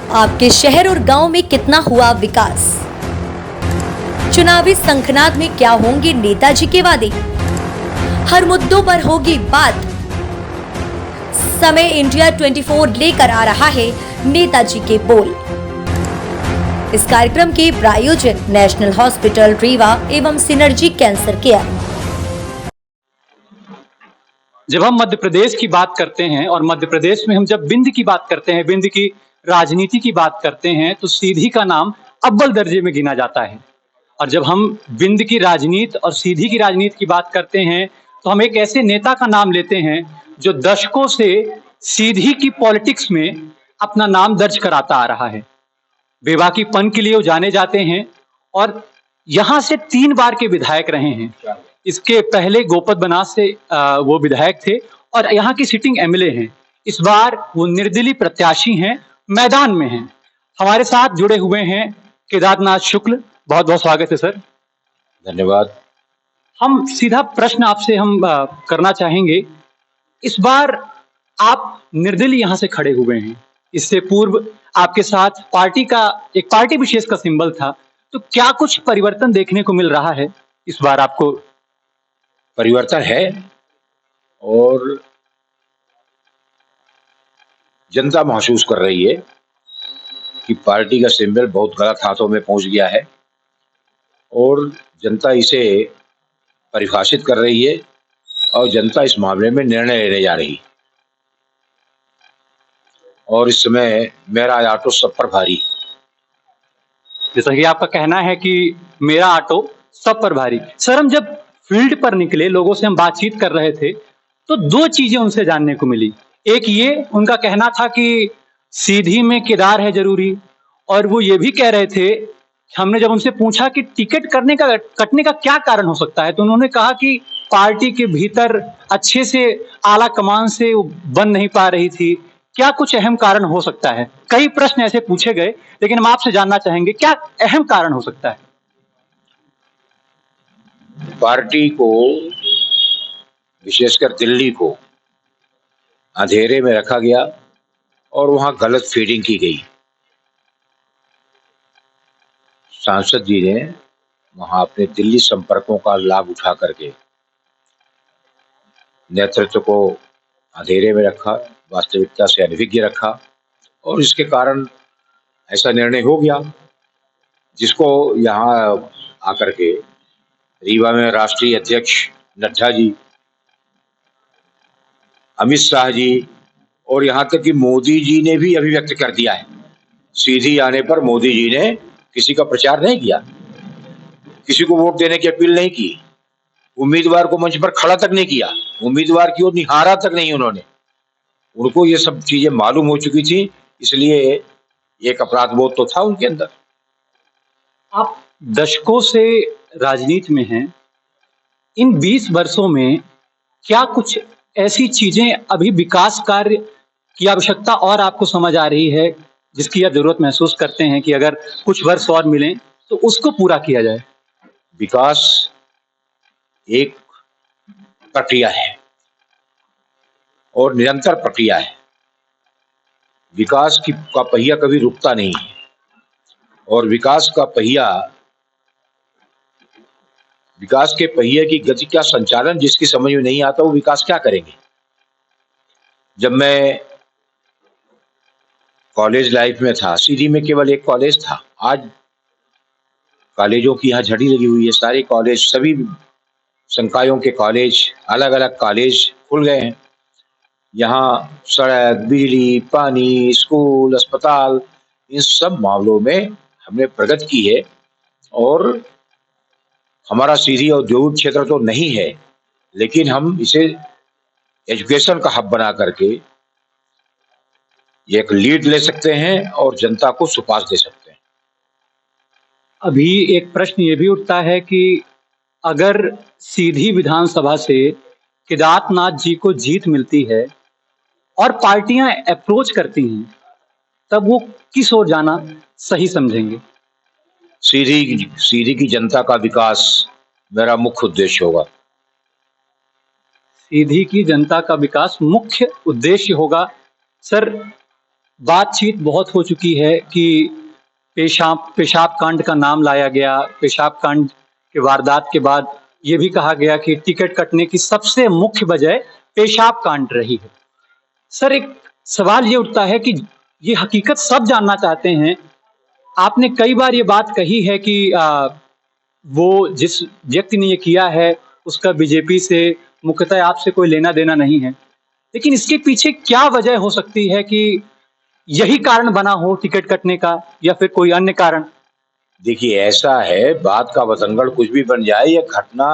आपके शहर और गांव में कितना हुआ विकास? चुनावी शंखनाद में क्या होंगे नेताजी के वादे? हर मुद्दों पर होगी बात। समय इंडिया 24 लेकर आ रहा है नेताजी के बोल। इस कार्यक्रम के प्रायोजक नेशनल हॉस्पिटल रीवा एवं सिनर्जी कैंसर केयर। जब हम मध्य प्रदेश की बात करते हैं और मध्य प्रदेश में हम जब विंध्य की बात करते हैं, विंध्य की राजनीति की बात करते हैं, तो सीधी का नाम अव्वल दर्जे में गिना जाता है। और जब हम विंध्य की राजनीति और सीधी की राजनीति की बात करते हैं तो हम एक ऐसे नेता का नाम लेते हैं जो दशकों से सीधी की पॉलिटिक्स में अपना नाम दर्ज कराता आ रहा है। बेबाकीपन के लिए वो जाने जाते हैं और यहाँ से 3 बार के विधायक रहे हैं। इसके पहले गोपद बनास से वो विधायक थे और यहाँ की सिटिंग एमएलए हैं। इस बार वो निर्दलीय प्रत्याशी हैं, मैदान में हैं। हमारे साथ जुड़े हुए हैं केदारनाथ शुक्ल। बहुत बहुत स्वागत है सर। धन्यवाद। हम सीधा प्रश्न आपसे हम करना चाहेंगे। इस बार आप निर्दलीय यहाँ से खड़े हुए हैं। इससे पूर्व आपके साथ पार्टी का एक पार्टी विशेष का सिंबल था, तो क्या कुछ परिवर्तन देखने को मिल रहा है इस बार आपको? परिवर्तन है और जनता महसूस कर रही है कि पार्टी का सिंबल बहुत गलत हाथों में पहुंच गया है और जनता इसे परिभाषित कर रही है और जनता इस मामले में निर्णय लेने जा रही है। और इस समय मेरा ऑटो सब पर भारी। जैसा कि आपका कहना है कि मेरा ऑटो सब पर भारी। सर, हम जब फील्ड पर निकले, लोगों से हम बातचीत कर रहे थे, तो 2 चीजें उनसे जानने को मिली। एक ये उनका कहना था कि सीधी में केदार है जरूरी, और वो ये भी कह रहे थे, हमने जब उनसे पूछा कि टिकट कटने का क्या कारण हो सकता है, तो उन्होंने कहा कि पार्टी के भीतर अच्छे से आला कमान से वो बन नहीं पा रही थी। क्या कुछ अहम कारण हो सकता है? कई प्रश्न ऐसे पूछे गए, लेकिन हम आपसे जानना चाहेंगे क्या अहम कारण हो सकता है? पार्टी को, विशेषकर दिल्ली को अंधेरे में रखा गया और वहां गलत फीडिंग की गई। सांसद जी ने वहां अपने दिल्ली संपर्कों का लाभ उठा करके नेतृत्व को अंधेरे में रखा, वास्तविकता से अनभिज्ञ रखा और इसके कारण ऐसा निर्णय हो गया, जिसको यहाँ आकर के रीवा में राष्ट्रीय अध्यक्ष नड्डा जी, अमित शाह जी और यहाँ तक कि मोदी जी ने भी अभिव्यक्त कर दिया है। सीधी आने पर मोदी जी ने किसी का प्रचार नहीं किया, किसी को वोट देने की अपील नहीं की, उम्मीदवार को मंच पर खड़ा तक नहीं किया, उम्मीदवार की ओर निहारा तक नहीं उन्होंने। उनको ये सब चीजें मालूम हो चुकी थी, इसलिए एक अपराध बोध तो था उनके अंदर। आप दशकों से राजनीति में हैं, इन 20 वर्षों में क्या कुछ ऐसी चीजें अभी विकास कार्य की आवश्यकता और आपको समझ आ रही है जिसकी आप जरूरत महसूस करते हैं कि अगर कुछ वर्ष और मिलें तो उसको पूरा किया जाए? विकास एक प्रक्रिया है और निरंतर प्रक्रिया है। विकास का पहिया कभी रुकता नहीं है और विकास के पहिए की गति का संचालन जिसकी समझ में नहीं आता वो विकास क्या करेंगे। जब मैं कॉलेज लाइफ में था, सीधी में केवल एक कॉलेज था। आज कॉलेजों की यहाँ झड़ी लगी हुई है। सारे कॉलेज, सभी संकायों के कॉलेज, अलग अलग कॉलेज खुल गए हैं। यहाँ सड़क, बिजली, पानी, स्कूल, अस्पताल, इन सब मामलों में हमने प्रगति की है। और हमारा सीधी औद्योगिक क्षेत्र तो नहीं है, लेकिन हम इसे एजुकेशन का हब बना करके एक लीड ले सकते हैं और जनता को सुपास दे सकते हैं। अभी एक प्रश्न ये भी उठता है कि अगर सीधी विधानसभा से केदारनाथ जी को जीत मिलती है और पार्टियां अप्रोच करती हैं, तब वो किस ओर जाना सही समझेंगे? सीधी की जनता का विकास मेरा मुख्य उद्देश्य होगा। सीधी की जनता का विकास मुख्य उद्देश्य होगा। सर, बातचीत बहुत हो चुकी है कि पेशाब कांड का नाम लाया गया। पेशाब कांड के वारदात के बाद ये भी कहा गया कि टिकट कटने की सबसे मुख्य वजह पेशाब कांड रही है। सर, एक सवाल ये उठता है कि ये हकीकत सब जानना चाहते हैं। आपने कई बार ये बात कही है कि वो जिस व्यक्ति ने ये किया है उसका बीजेपी से मुख्यतः आपसे कोई लेना देना नहीं है, लेकिन इसके पीछे क्या वजह हो सकती है कि यही कारण बना हो टिकट कटने का, या फिर कोई अन्य कारण? देखिए, ऐसा है, बात का बतंगड़ कुछ भी बन जाए, यह घटना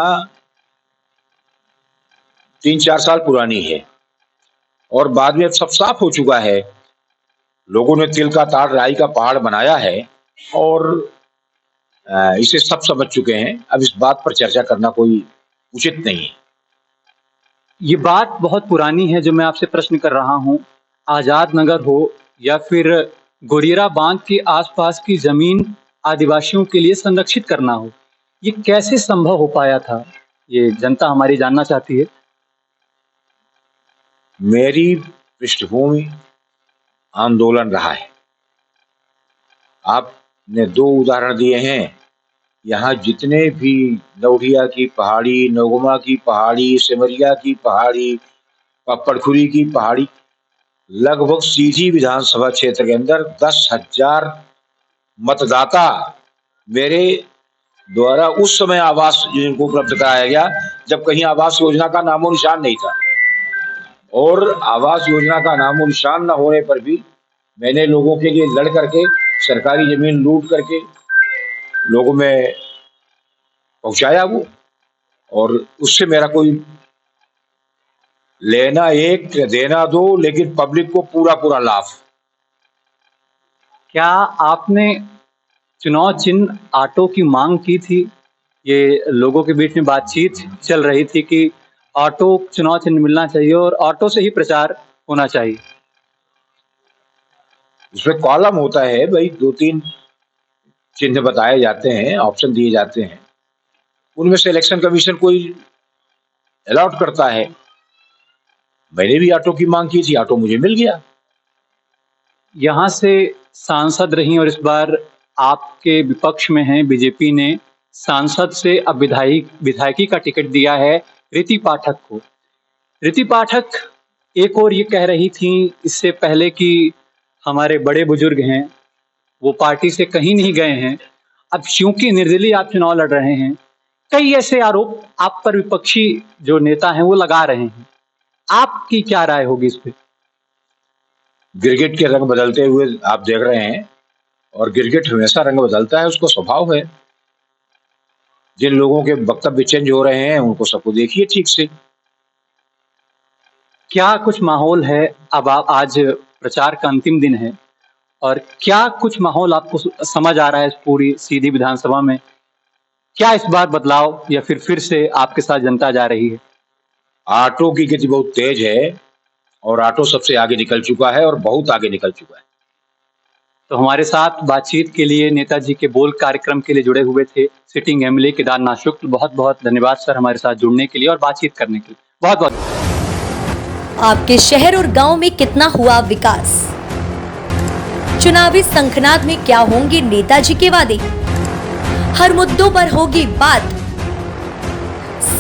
3-4 साल पुरानी है और बाद में अब सब साफ हो चुका है। लोगों ने तिल का ताड़ राई का पहाड़ बनाया है और इसे सब समझ चुके हैं। अब इस बात पर चर्चा करना कोई उचित नहीं है। ये बात बहुत पुरानी है जो मैं आपसे प्रश्न कर रहा हूँ। आजाद नगर हो या फिर गोरियरा बांध के आसपास की जमीन आदिवासियों के लिए संरक्षित करना हो, ये कैसे संभव हो पाया था, ये जनता हमारी जानना चाहती है। मेरी पृष्ठभूमि आंदोलन रहा है। आपने 2 उदाहरण दिए हैं। यहाँ जितने भी लौहिया की पहाड़ी, नगमा की पहाड़ी, सिमरिया की पहाड़ी, पप्पड़खुरी की पहाड़ी, लगभग सीधी विधानसभा क्षेत्र के अंदर 10,000 मतदाता मेरे द्वारा उस समय आवास जिनको उपलब्ध कराया गया जब कहीं आवास योजना का नामो निशान नहीं था, और आवास योजना का नामो निशान न होने पर भी मैंने लोगों के लिए लड़ करके सरकारी जमीन लूट करके लोगों में पहुंचाया वो, और उससे मेरा कोई लेना एक देना दो, लेकिन पब्लिक को पूरा लाभ। क्या आपने चुनाव चिन्ह ऑटो की मांग की थी? ये लोगों के बीच में बातचीत चल रही थी कि ऑटो चुनाव चिन्ह मिलना चाहिए और ऑटो से ही प्रचार होना चाहिए। उसमें कॉलम होता है भाई, 2-3 चिन्ह बताए जाते हैं, ऑप्शन दिए जाते हैं, उनमें से इलेक्शन कमीशन कोई अलॉट करता है। मैंने भी ऑटो की मांग की थी, ऑटो मुझे मिल गया। यहाँ से सांसद रही और इस बार आपके विपक्ष में हैं, बीजेपी ने सांसद से अब विधायकी का टिकट दिया है ऋति पाठक को। ऋति पाठक एक और ये कह रही थी इससे पहले कि हमारे बड़े बुजुर्ग हैं वो पार्टी से कहीं नहीं गए हैं, अब क्योंकि निर्दलीय आप चुनाव लड़ रहे हैं, कई ऐसे आरोप आप पर विपक्षी जो नेता हैं वो लगा रहे हैं। आपकी क्या राय होगी इस पे? गिरगिट के रंग बदलते हुए आप देख रहे हैं, और गिरगिट हमेशा रंग बदलता है, उसको स्वभाव है। जिन लोगों के वक्तव्य चेंज हो रहे हैं उनको सबको देखिए ठीक से। क्या कुछ माहौल है, अब आप आज प्रचार का अंतिम दिन है, और क्या कुछ माहौल आपको समझ आ रहा है इस पूरी सीधी विधानसभा में? क्या इस बार बदलाव या फिर से आपके साथ जनता जा रही है? ऑटो की गति बहुत तेज है और ऑटो सबसे आगे निकल चुका है और बहुत आगे निकल चुका है। तो हमारे साथ बातचीत के लिए नेताजी के बोल कार्यक्रम के लिए जुड़े हुए थे सिटिंग एमएलए केदारनाथ शुक्ल। बहुत बहुत धन्यवाद सर हमारे साथ जुड़ने के लिए और बातचीत करने के लिए। बहुत बहुत। आपके शहर और गांव में कितना हुआ विकास? चुनावी शंखनाद में क्या होंगे नेताजी के वादे? हर मुद्दों पर होगी बात।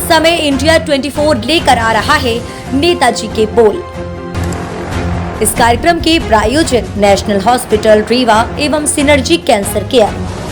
समय इंडिया 24 लेकर आ रहा है नेताजी के बोल। इस कार्यक्रम के प्रायोजक नेशनल हॉस्पिटल रीवा एवं सिनर्जी कैंसर केयर।